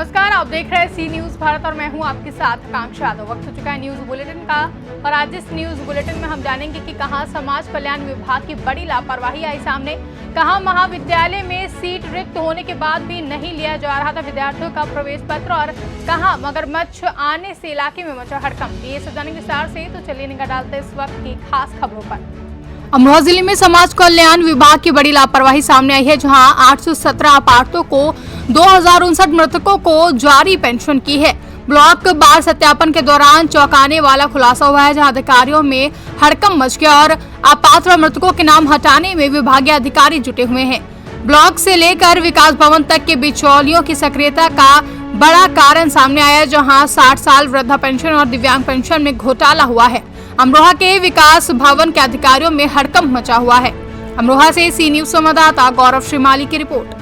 नमस्कार, आप देख रहे हैं सी न्यूज भारत और मैं हूं आपके साथ आकांक्षा यादव। वक्त हो चुका है न्यूज बुलेटिन का और आज इस न्यूज बुलेटिन में हम जानेंगे कि कहां समाज कल्याण विभाग की बड़ी लापरवाही आई सामने, कहां महाविद्यालय में सीट रिक्त होने के बाद भी नहीं लिया जा रहा था विद्यार्थियों का प्रवेश पत्र और कहां मगरमच्छ आने से इलाके में मचा हड़कंप। ये सब जानेंगे विस्तार से, तो चलिए निगाह डालते इस वक्त की खास खबरों पर। अमरोहा जिले में समाज कल्याण विभाग की बड़ी लापरवाही सामने आई है, जहां 817 अपार्टों को 2059 मृतकों को जारी पेंशन की है। ब्लॉक बार सत्यापन के दौरान चौंकाने वाला खुलासा हुआ है, जहां अधिकारियों में हड़कंप मच गया और अपात्र मृतकों के नाम हटाने में विभागीय अधिकारी जुटे हुए हैं। ब्लॉक से लेकर विकास भवन तक के बिचौलियों की सक्रियता का बड़ा कारण सामने आया, जहाँ 60 साल वृद्धा पेंशन और दिव्यांग पेंशन में घोटाला हुआ है। अमरोहा के विकास भवन के अधिकारियों में हड़कंप मचा हुआ है। अमरोहा से सी न्यूज संवाददाता गौरव श्रीमाली की रिपोर्ट।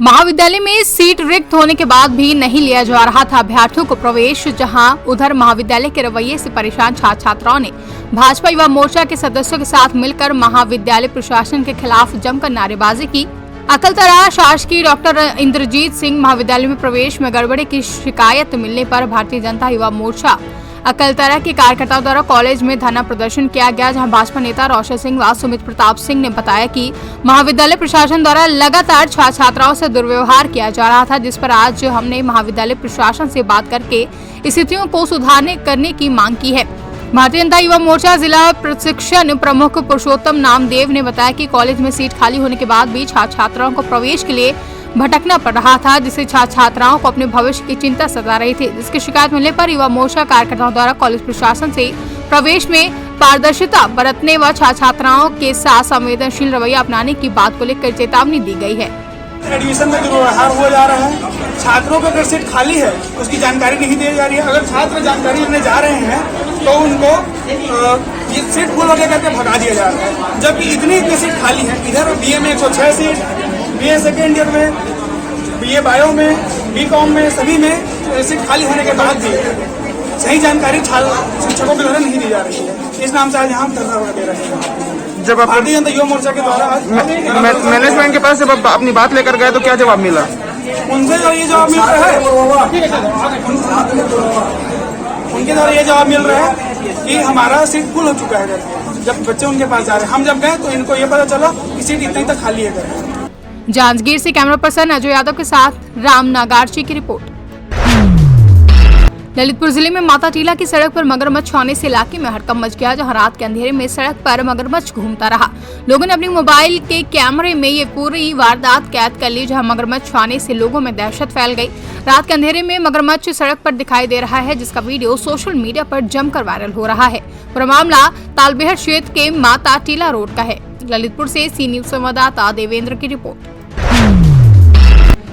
महाविद्यालय में सीट रिक्त होने के बाद भी नहीं लिया जा रहा था अभ्यर्थियों को प्रवेश, जहां उधर महाविद्यालय के रवैये से परेशान छात्र छात्राओं ने भाजपा युवा मोर्चा के सदस्यों के साथ मिलकर महाविद्यालय प्रशासन के खिलाफ जमकर नारेबाजी की। अकलतरा शासकीय डॉक्टर इंद्रजीत सिंह महाविद्यालय में प्रवेश में गड़बड़ी की शिकायत मिलने पर भारतीय जनता युवा मोर्चा अकलतरा के कार्यकर्ताओं द्वारा कॉलेज में धरना प्रदर्शन किया गया, जहां भाजपा नेता रोशन सिंह व सुमित प्रताप सिंह ने बताया कि महाविद्यालय प्रशासन द्वारा लगातार छात्र छात्राओं से दुर्व्यवहार किया जा रहा था, जिस पर आज हमने महाविद्यालय प्रशासन से बात करके स्थितियों को सुधारने करने की मांग की है। भारतीय जनता युवा मोर्चा जिला प्रशिक्षण प्रमुख पुरुषोत्तम नामदेव ने बताया कि कॉलेज में सीट खाली होने के बाद भी छात्र छात्राओं को प्रवेश के लिए भटकना पड़ रहा था, जिससे छात्र छात्राओं को अपने भविष्य की चिंता सता रही थी। जिसकी शिकायत मिलने पर युवा मोर्चा कार्यकर्ताओं द्वारा कॉलेज प्रशासन से प्रवेश में पारदर्शिता बरतने व छात्र छात्राओं के साथ संवेदनशील रवैया अपनाने की बात को लेकर चेतावनी दी गई है। एडमिशन में दुर्व्यवहार हुआ जा रहा है, छात्रों को अगर सीट खाली है उसकी जानकारी नहीं दी जा रही है। अगर छात्र जानकारी लेने जा रहे हैं तो उनको ये सीट फुल हो गया करके भगा दिया जा रहा है, जबकि इतनी सीट खाली है। इधर बीए में 106 सीट, बीए सेकेंड ईयर में, बीए बायो में, बीकॉम में, सभी में सीट खाली होने के बाद भी सही जानकारी शिक्षकों के द्वारा नहीं दी जा रही है। इस नाम से आज यहाँ धरना दे रहे हैं। जब भारतीय जनता युवा मोर्चा के द्वारा मैनेजमेंट के पास जब आप अपनी बात लेकर गए तो क्या जवाब मिला? उनसे जो ये जवाब मिल रहा है, उनके द्वारा ये जवाब मिल रहा है कि हमारा सीट फुल हो चुका है। जब बच्चे उनके पास जा रहे हैं, हम जब गए तो इनको ये पता चला कि सीट इतनी तक खाली है। जांजगीर से कैमरा पर्सन अजय यादव के साथ राम नागार्ची की रिपोर्ट। ललितपुर जिले में माता टीला की सड़क पर मगरमच्छ आने से इलाके में हड़कंप मच गया, जहां रात के अंधेरे में सड़क पर मगरमच्छ घूमता रहा। लोगों ने अपने मोबाइल के कैमरे में ये पूरी वारदात कैद कर ली, जहां मगरमच्छ आने से लोगों में दहशत फैल गई। रात के अंधेरे में मगरमच्छ सड़क पर दिखाई दे रहा है, जिसका वीडियो सोशल मीडिया पर जमकर वायरल हो रहा है। पूरा मामला तालबेहट क्षेत्र के माता टीला रोड का है। ललितपुर से सी न्यूज संवाददाता देवेंद्र की रिपोर्ट।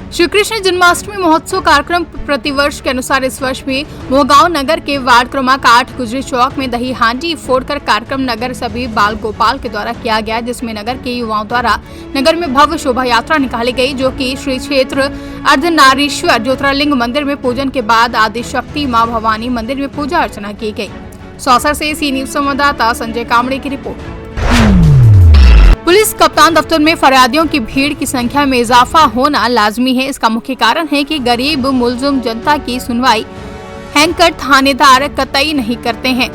श्री कृष्ण जन्माष्टमी महोत्सव कार्यक्रम प्रतिवर्ष के अनुसार इस वर्ष भी मोहगांव नगर के वार्ड क्रमांक 8 गुजरी चौक में दही हांडी फोड़कर कार्यक्रम नगर सभी बाल गोपाल के द्वारा किया गया, जिसमें नगर के युवाओं द्वारा नगर में भव्य शोभा यात्रा निकाली गई, जो कि श्री क्षेत्र अर्धनारीश्वर ज्योतिर्लिंग मंदिर में पूजन के बाद आदि शक्ति मां भवानी मंदिर में पूजा अर्चना की गई। सौसर से सी न्यूज संवाददाता संजय कामड़े की रिपोर्ट। पुलिस कप्तान दफ्तर में फरियादियों की भीड़ की संख्या में इजाफा होना लाजमी है। इसका मुख्य कारण है कि गरीब मुलजुम जनता की सुनवाई हैंकर थानेदार कतई नहीं करते हैं,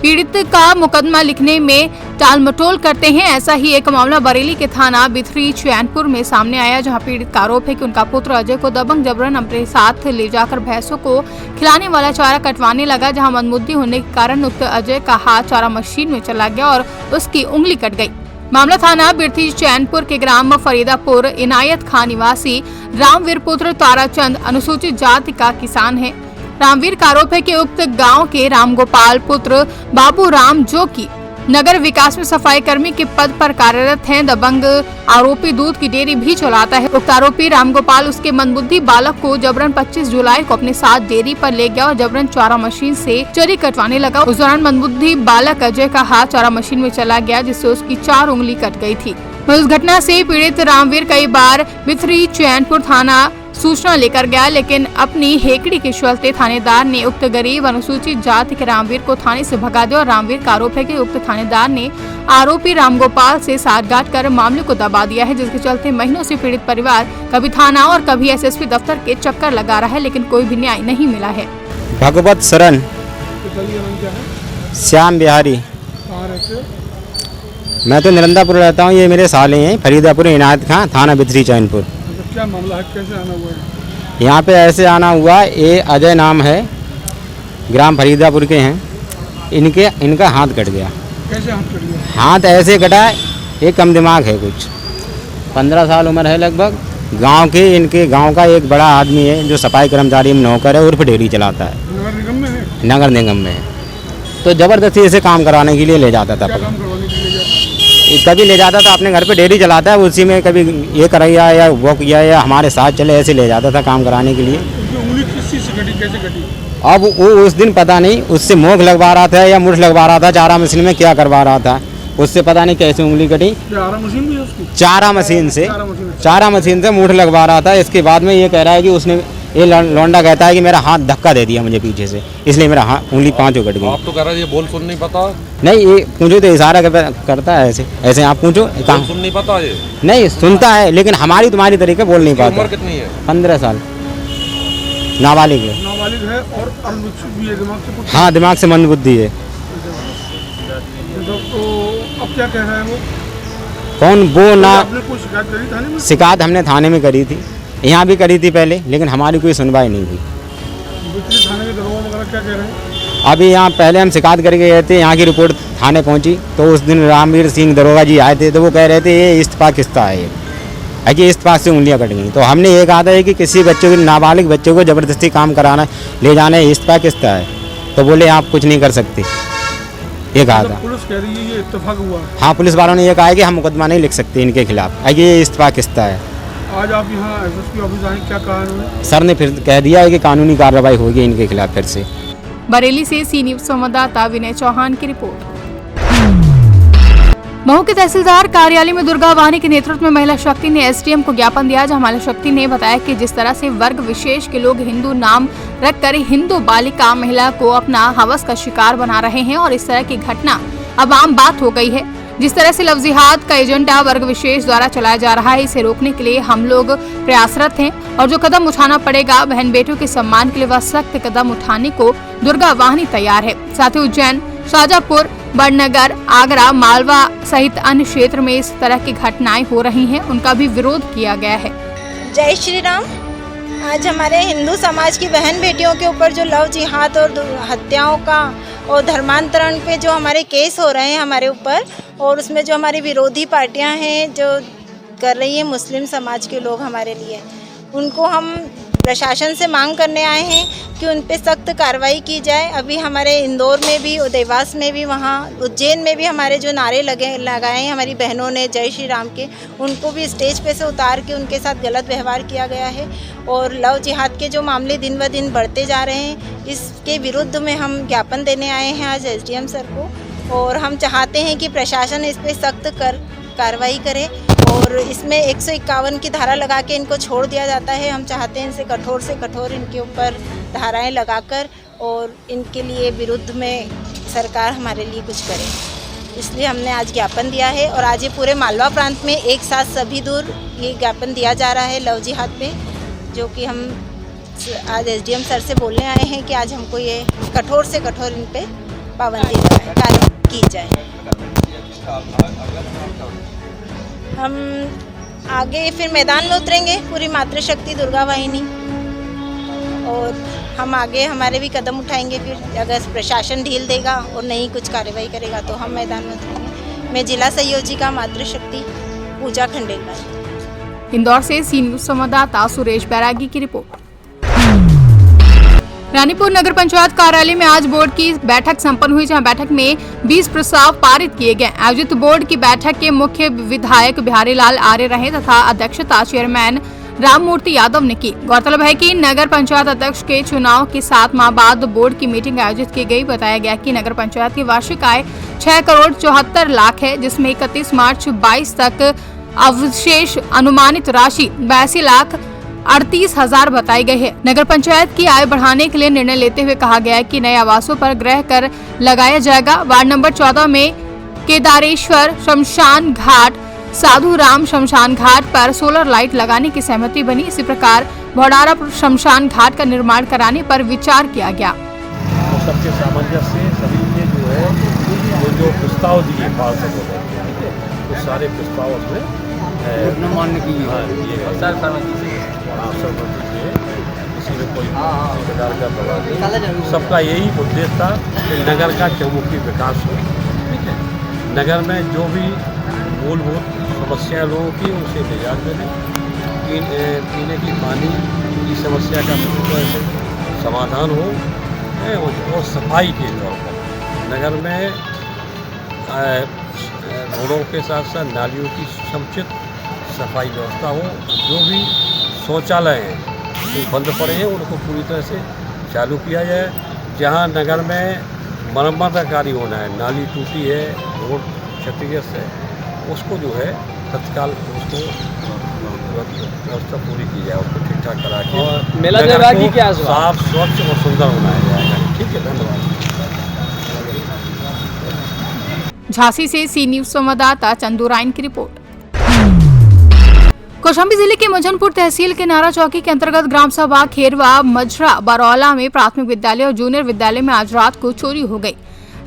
पीड़ित का मुकदमा लिखने में टालमटोल करते हैं। ऐसा ही एक मामला बरेली के थाना बिथरी चैनपुर में सामने आया, जहां पीड़ित का आरोप है कि उनका पुत्र अजय को दबंग जबरन अपने साथ ले जाकर भैंसों को खिलाने वाला चारा कटवाने लगा, जहां मंदबुद्धि होने के कारण उक्त अजय का हाथ चारा मशीन में चला गया और उसकी उंगली कट गई। मामला थाना बिरथी चैनपुर के ग्राम फरीदापुर इनायत खान निवासी रामवीर पुत्र ताराचंद अनुसूचित जाति का किसान है। रामवीर का आरोप है कि उक्त गांव के रामगोपाल पुत्र बाबू राम, जो कि नगर विकास में सफाई कर्मी के पद पर कार्यरत हैं, दबंग आरोपी दूध की डेयरी भी चलाता है। उक्त आरोपी रामगोपाल उसके मंदबुद्धि बालक को जबरन 25 जुलाई को अपने साथ डेयरी पर ले गया और जबरन चारा मशीन से चरी कटवाने लगा। उस दौरान मंदबुद्धि बालक अजय का हाथ चारा मशीन में चला गया, जिससे उसकी 4 उंगली कट गई थी। उस घटना से पीड़ित रामवीर कई बार बिथरी चैनपुर थाना सूचना लेकर गया, लेकिन अपनी हेकड़ी के चलते थानेदार ने उक्त गरीब अनुसूचित जाति के रामवीर को थाने से भगा दिया और रामवीर का आरोप है कि उक्त थानेदार ने आरोपी रामगोपाल से साठगांठ कर मामले को दबा दिया है, जिसके चलते महीनों से पीड़ित परिवार कभी थाना और कभी एसएसपी दफ्तर के चक्कर लगा रहा है, लेकिन कोई भी न्याय नहीं मिला है। भगवत शरण श्याम बिहारी। मैं तो निरंदापुर रहता हूँ, ये मेरे साले हैं फरीदापुर इनायत खां, थाना बिथरी चैनपुर। क्या मामला है, कैसे आना हुआ है? यहाँ पे ऐसे आना हुआ, ये अजय नाम है, ग्राम फरीदापुर के हैं। इनका हाथ कट गया। कैसे हाथ कट गया? हाथ ऐसे कटा है, ये कम दिमाग है, कुछ 15 साल उम्र है लगभग। गांव के इनके गांव का एक बड़ा आदमी है जो सफाई कर्मचारी में नौकर है, उर्फ डेयरी चलाता है। नगर निगम में है? नगर निगम में है। तो ज़बरदस्ती ऐसे काम करवाने के लिए ले जाता था। क्या काम करवाने के लिए जाता? कभी ले जाता था अपने घर पे, डेयरी चलाता है, उसी में कभी ये कराया या वो किया या हमारे साथ चले, ऐसे ले जाता था काम कराने के लिए। उनकी उंगली किस चीज़ से कटी, कैसे कटी? अब वो उस दिन पता नहीं उससे मोख लगवा रहा था या मुठ लगवा रहा था, चारा मशीन में क्या करवा रहा था, उससे पता नहीं कैसे उंगली कटी। चारा मशीन भी है उसकी? चारा मशीन से मुठ लगवा रहा था। इसके बाद में ये कह रहा है कि उसने, ये लौंडा कहता है कि मेरा हाथ धक्का दे दिया मुझे पीछे से, इसलिए मेरा हाथ उंगली पांचों कट गई। आप तो कह रहे हैं ये बोल सुन नहीं पता? नहीं, ये पूछो तो इशारा करता है ऐसे ऐसे। आप पूछो, बोल सुन नहीं पता ये? नहीं सुनता है, लेकिन हमारी तुम्हारी तरीके बोल नहीं पाता। उम्र कितनी है? 15 साल। नाबालिग है। नाबालिग है और अल्पविकसित भी है, दिमाग से कुछ? हाँ, दिमाग से मंदबुद्धि है। तो अब क्या कह रहा है वो? कौन वो? ना, आपने कोई शिकायत करी थाने में? शिकायत हमने थाने में करी थी, यहाँ भी करी थी पहले, लेकिन हमारी कोई सुनवाई नहीं हुई। दूसरी थाने के दरोगा वगैरह क्या कह रहे हैं? अभी यहाँ पहले हम शिकायत करके गए थे, यहाँ की रिपोर्ट थाने पहुँची तो उस दिन रामवीर सिंह दरोगा जी आए थे, तो वो कह रहे थे ये इस्तीफा किस्ता है, ये कि इस्तीफा से उंगलियाँ कट गई। तो हमने ये कहा था कि किसी बच्चों को, नाबालिग बच्चों को ज़बरदस्ती काम कराना, ले जाना, इस्तीफा किस्ता है। तो बोले आप कुछ नहीं कर सकते, ये कहा था। पुलिस कह रही है ये इत्तेफाक हुआ है? हाँ, पुलिस वालों ने ये कहा है कि हम मुकदमा नहीं लिख सकते इनके खिलाफ, ये इस्तीफा किस्ता है। आज आप यहाँ एसएसपी ऑफिस आए, क्या कहा उन्होंने? सर ने फिर कह दिया है कि कानूनी कार्रवाई होगी इनके खिलाफ फिर से। बरेली से सी न्यूज संवाददाता विनय चौहान की रिपोर्ट। महू के तहसीलदार कार्यालय में दुर्गा वाहिनी के नेतृत्व में महिला शक्ति ने एसडीएम को ज्ञापन दिया, जहां महिला शक्ति ने बताया कि जिस तरह से वर्ग विशेष के लोग हिंदू नाम रखकर हिंदू बालिका महिला को अपना हवस का शिकार बना रहे हैं और इस तरह की घटना अब आम बात हो गई है। जिस तरह से लव जिहाद का एजेंडा वर्ग विशेष द्वारा चलाया जा रहा है, इसे रोकने के लिए हम लोग प्रयासरत हैं और जो कदम उठाना पड़ेगा, बहन बेटियों के सम्मान के लिए वह सख्त कदम उठाने को दुर्गा वाहिनी तैयार है। साथ ही उज्जैन, शाजापुर, बड़नगर, आगरा, मालवा सहित अन्य क्षेत्र में इस तरह की घटनाएं हो रही हैं, उनका भी विरोध किया गया है। जय श्री राम। आज हमारे हिंदू समाज की बहन बेटियों के ऊपर जो लव जिहाद और हत्याओं का और धर्मांतरण पे जो हमारे केस हो रहे हैं हमारे ऊपर, और उसमें जो हमारी विरोधी पार्टियां हैं जो कर रही हैं मुस्लिम समाज के लोग हमारे लिए, उनको हम प्रशासन से मांग करने आए हैं कि उन पे सख्त कार्रवाई की जाए। अभी हमारे इंदौर में भी और देवास में भी, वहाँ उज्जैन में भी हमारे जो नारे लगाए हैं हमारी बहनों ने जय श्री राम के, उनको भी स्टेज पे से उतार के उनके साथ गलत व्यवहार किया गया है। और लव जिहाद के जो मामले दिन ब दिन बढ़ते जा रहे हैं, इसके विरुद्ध में हम ज्ञापन देने आए हैं आज एसडीएम सर को, और हम चाहते हैं कि प्रशासन इस पर सख्त कार्रवाई करे और इसमें 151 की धारा लगा के इनको छोड़ दिया जाता है। हम चाहते हैं इनसे कठोर से कठोर इनके ऊपर धाराएं लगाकर और इनके लिए विरुद्ध में सरकार हमारे लिए कुछ करे, इसलिए हमने आज ज्ञापन दिया है। और आज ये पूरे मालवा प्रांत में एक साथ सभी दूर ये ज्ञापन दिया जा रहा है लव जिहाद पे, जो कि हम आज एसडीएम सर से बोलने आए हैं कि आज हमको ये कठोर से कठोर इन पे पाबंदी कार्रवाई की जाए। हम आगे फिर मैदान में उतरेंगे पूरी मातृशक्ति दुर्गा वाहिनी, और हम आगे हमारे भी कदम उठाएंगे। फिर अगर प्रशासन ढील देगा और नहीं कुछ कार्रवाई करेगा तो हम मैदान में उतरेंगे। मैं जिला संयोजिका मातृशक्ति पूजा खंडेलवाल। इंदौर से सी न्यूज संवाददाता सुरेश बैरागी की रिपोर्ट। रानीपुर नगर पंचायत कार्यालय में आज बोर्ड की बैठक संपन्न हुई, जहां बैठक में 20 प्रस्ताव पारित किए गए। आयोजित बोर्ड की बैठक के मुख्य विधायक बिहारी लाल आर्य रहे तथा अध्यक्षता चेयरमैन राममूर्ति यादव ने की। गौरतलब है कि नगर पंचायत अध्यक्ष के चुनाव के 7 माह बाद बोर्ड की मीटिंग आयोजित की गई। बताया गया कि नगर पंचायत की वार्षिक आय 6 करोड़ 74 लाख है, जिसमें 31 मार्च 22 तक अवशेष अनुमानित राशि 82 लाख 38,000 बताई गई है। नगर पंचायत की आय बढ़ाने के लिए निर्णय लेते हुए कहा गया है कि नए आवासों पर गृह कर लगाया जाएगा। वार्ड नंबर 14 में केदारेश्वर शमशान घाट, साधु राम शमशान घाट पर सोलर लाइट लगाने की सहमति बनी। इसी प्रकार भौडारा शमशान घाट का निर्माण कराने पर विचार किया गया। तो सबके सामंजस्य से सभी ने जो है वो जो प्रस्ताव दिए पार्षदों ने, ठीक है, वो सारे प्रस्ताव उसमें मान्य किए किसी में कोई प्रकार का प्रभाव नहीं। सबका यही उद्देश्य था कि नगर का चौमुखी विकास हो, ठीक है। नगर में जो भी मूलभूत समस्या लोगों की उनसे निजात मिले, पीने की पानी की समस्या का पूरी तरह से समाधान हो, और सफाई के तौर पर नगर में रोडों के साथ साथ नालियों की समुचित सफाई व्यवस्था हो। जो भी शौचालय हैं जो बंद पड़े हैं उनको पूरी तरह से चालू किया जाए। जहां नगर में मरम्मत का कार्य होना है, नाली टूटी है, रोड क्षतिग्रस्त है, उसको जो है तत्काल उसको व्यवस्था पूरी की जाए, उसको ठीक ठाक करा के मेला की क्या साफ स्वच्छ और सुंदर बनाया जाएगा। ठीक है, धन्यवाद। झांसी से सी न्यूज संवाददाता चंदू राइन की रिपोर्ट। कौशाम्बी जिले के मजनपुर तहसील के नारा चौकी के अंतर्गत ग्राम सभा खेरवा मजरा बरौला में प्राथमिक विद्यालय और जूनियर विद्यालय में आज रात को चोरी हो गई।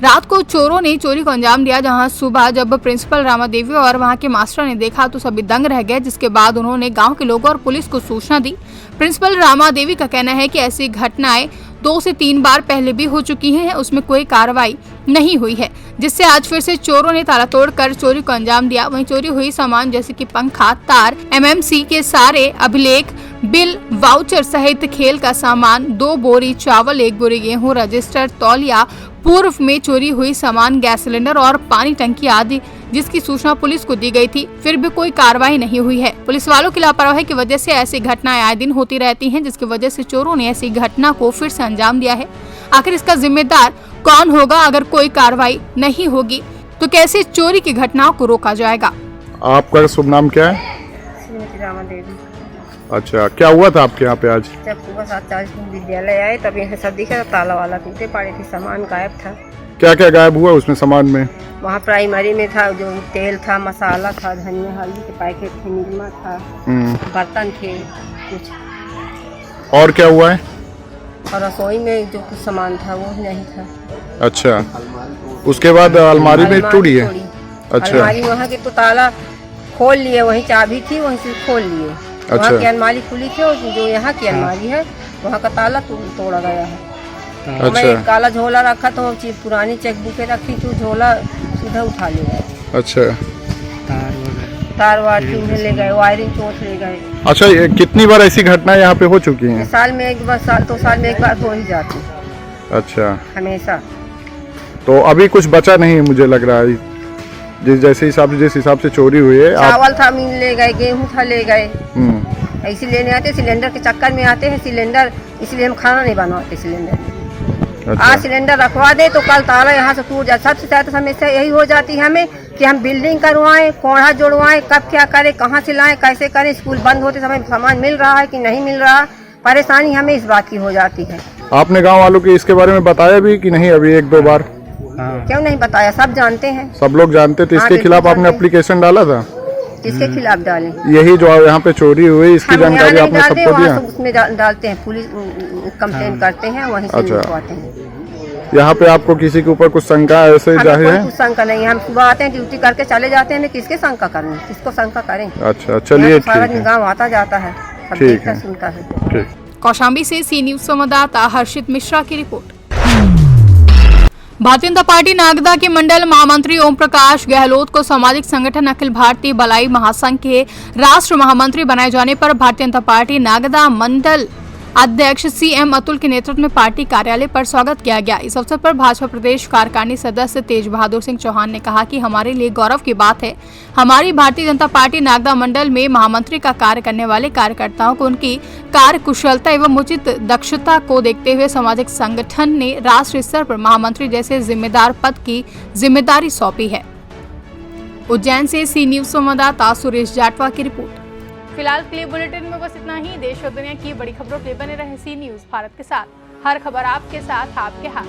रात को चोरों ने चोरी को अंजाम दिया, जहां सुबह जब प्रिंसिपल रामा देवी और वहां के मास्टर ने देखा तो सभी दंग रह गए, जिसके बाद उन्होंने गांव के लोगों और पुलिस को सूचना दी। प्रिंसिपल रामा देवी का कहना है कि ऐसी घटनाएं 2 से 3 बार पहले भी हो चुकी हैं, उसमें कोई कार्रवाई नहीं हुई है, जिससे आज फिर से चोरों ने ताला तोड़कर चोरी को अंजाम दिया। वहीं चोरी हुई सामान जैसे कि पंखा, तार, MMC के सारे अभिलेख, बिल, वाउचर सहित खेल का सामान, 2 बोरी चावल, 1 बोरी गेहूं, रजिस्टर, तौलिया, पूर्व में चोरी हुई सामान, गैस सिलेंडर और पानी टंकी आदि, जिसकी सूचना पुलिस को दी गई थी, फिर भी कोई कार्रवाई नहीं हुई है। पुलिस वालों की लापरवाही की वजह से ऐसी घटनाएं आए दिन होती रहती हैं, जिसकी वजह से चोरों ने ऐसी घटना को फिर से अंजाम दिया है। आखिर इसका जिम्मेदार कौन होगा? अगर कोई कार्रवाई नहीं होगी तो कैसे चोरी की घटनाओं को रोका जाएगा? आपका शुभ नाम क्या है? रामा देवी। अच्छा, क्या हुआ था आपके यहाँ पे आज? जब सुबह 7:40 विद्यालय आए तब यहाँ सब दिखा, ताला वाला टूटे पड़े थे, सामान गायब था। क्या क्या गायब हुआ उसमें सामान में? वहाँ प्राइमरी में था, जो तेल था, मसाला था, धनिया हल्दी के पैकेट थे, निरमा था, बर्तन थे कुछ। और क्या हुआ है? और रसोई में जो कुछ सामान था वो नहीं था। अच्छा, उसके बाद अलमारी में टूटी है? अच्छा, अलमारी वहाँ के तो ताला खोल लिए, वही चाबी थी वहीं से खोल लिए। अच्छा। वहाँ की अलमारी खुली थी और जो यहाँ की अलमारी है वहाँ का ताला तोड़ा गया है। अच्छा। मैं एक काला झोला रखा तो पुरानी चेकबुकें रखी तो झोला सीधा उठा ले गए। अच्छा, तार वार ले गए, वायरिंग चोट ले गए। अच्छा, ये कितनी बार ऐसी घटनाएं यहाँ पे हो चुकी हैं? साल में एक बार, साल में एक बार हो ही जाती। अच्छा, हमेशा। तो अभी कुछ बचा नहीं मुझे लग रहा है, जिस हिसाब से चोरी हुई है। चावल था मीन ले गए, गेहूँ था ले गए, ऐसे लेने आते, सिलेंडर के चक्कर में आते हैं सिलेंडर, इसलिए हम खाना नहीं बनवाते सिलेंडर। अच्छा। आज सिलेंडर रखवा दे तो कल ताला यहाँ से टूट जाए। सबसे ज्यादा समस्या यही हो जाती है हमें कि हम बिल्डिंग करवाएं, कोढ़ा जोड़वाएं, कब क्या करें, कहाँ से लाएं, कैसे करें, स्कूल बंद होते समय सामान मिल रहा है कि नहीं मिल रहा, परेशानी हमें इस बात की हो जाती है। आपने गाँव वालों को इसके बारे में बताया भी कि नहीं? अभी 1-2 बार क्यों नहीं बताया? सब जानते हैं, सब लोग जानते थे। इसके खिलाफ आपने एप्लीकेशन डाला था? किसके खिलाफ डालें? यही जो यहाँ पे चोरी हुई इसकी जानकारी आपने सबको दिया? उसमें डालते हैं, पुलिस कंप्लेन करते हैं, वहीं से लिखवाते हैं। यहाँ पे आपको किसी के ऊपर कुछ शंका ऐसे जाहिर है? कुछ शंका नहीं है, हम सुबह आते हैं, ड्यूटी करके चले जाते हैं, किसके शंका करें, किसको शंका करें? अच्छा, चलिए ठीक है। गाँव आता जाता है, सब देखता सुनता है। ठीक। कौशाम्बी से सी न्यूज संवाददाता हर्षित मिश्रा की रिपोर्ट। भारतीय जनता पार्टी नागदा के मंडल महामंत्री ओम प्रकाश गहलोत को सामाजिक संगठन अखिल भारतीय भलाई महासंघ के राष्ट्र महामंत्री बनाए जाने पर भारतीय जनता पार्टी नागदा मंडल अध्यक्ष CM अतुल के नेतृत्व में पार्टी कार्यालय पर स्वागत किया गया। इस अवसर पर भाजपा प्रदेश कार्यकारिणी सदस्य तेज बहादुर सिंह चौहान ने कहा कि हमारे लिए गौरव की बात है, हमारी भारतीय जनता पार्टी नागदा मंडल में महामंत्री का कार्य करने वाले कार्यकर्ताओं को उनकी कार्य कुशलता एवं उचित दक्षता को देखते हुए सामाजिक संगठन ने राष्ट्रीय स्तर पर महामंत्री जैसे जिम्मेदार पद की जिम्मेदारी सौंपी है। उज्जैन से सी न्यूज संवाददाता सुरेश जाटवा की रिपोर्ट। फिलहाल के लिए बुलेटिन में बस इतना ही। देश और दुनिया की बड़ी खबरों के लिए बने रहे सी न्यूज भारत के साथ। हर खबर आपके साथ, आपके हाथ।